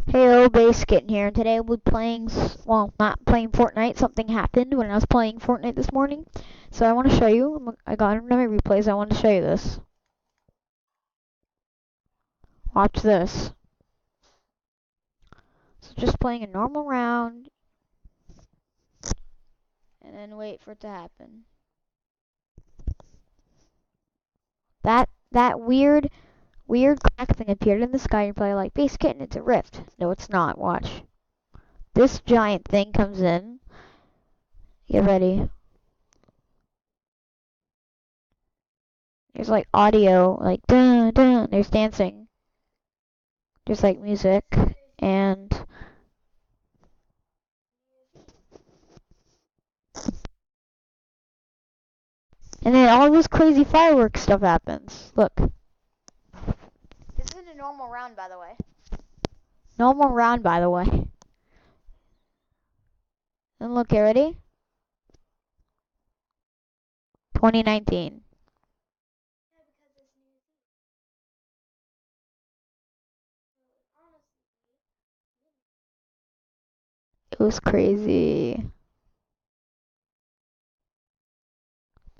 Heyo, Base getting here, and today we'll be playing, well, not playing Fortnite. Something happened when I was playing Fortnite this morning, so I want to show you. I got it in my replays. I want to show you this. Watch this. So just playing a normal round, and then wait for it to happen. That weird crack thing appeared in the sky. You're probably like, Base Kitten, it's a rift. No, it's not. Watch. This giant thing comes in. Get ready. There's like audio, like dun dun. There's dancing. There's like music, and then all this crazy fireworks stuff happens. Look. This isn't a normal round, by the way. Normal round, by the way. And look, you ready? 2019. It was crazy.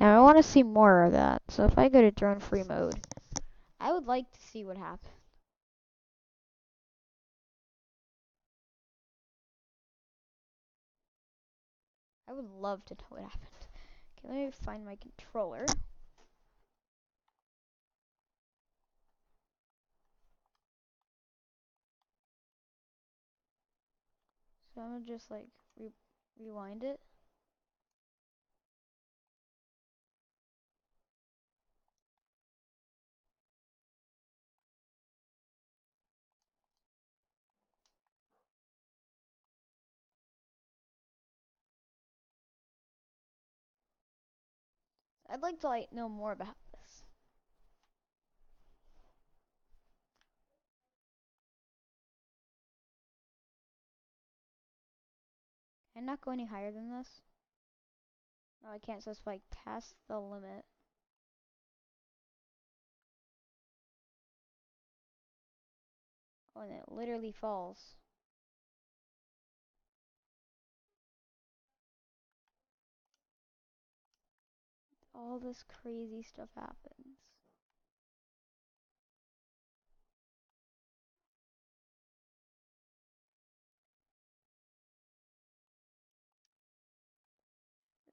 Now I want to see more of that. So if I go to drone free mode, I would like to see what happened. I would love to know what happened. Okay, let me find my controller. So I'm gonna just like rewind it. I'd like to like know more about this. Can I not go any higher than this? No, I can't. So it's like past the limit. Oh, and it literally falls. All this crazy stuff happens.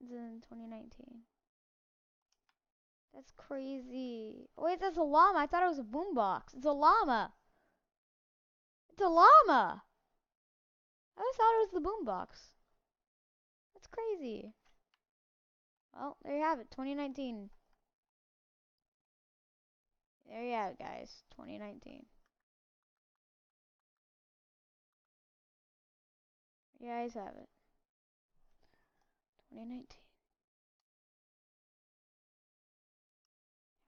It's in 2019. That's crazy. Oh, wait, that's a llama. I thought it was a boombox. It's a llama. It's a llama. I always thought it was the boombox. That's crazy. Well, there you have it. 2019. There you have it, guys. 2019. You guys have it. 2019.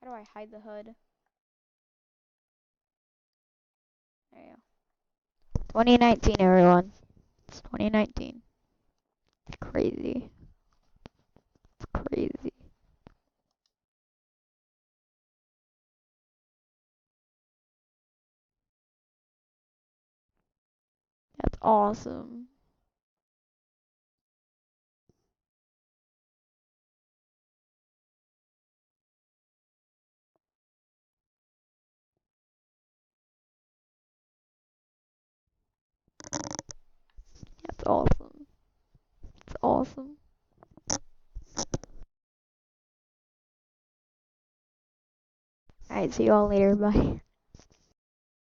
How do I hide the hood? There you go. 2019, everyone. It's 2019. It's crazy. It's crazy. That's awesome. That's awesome. It's awesome. Alright, see you all later. Bye.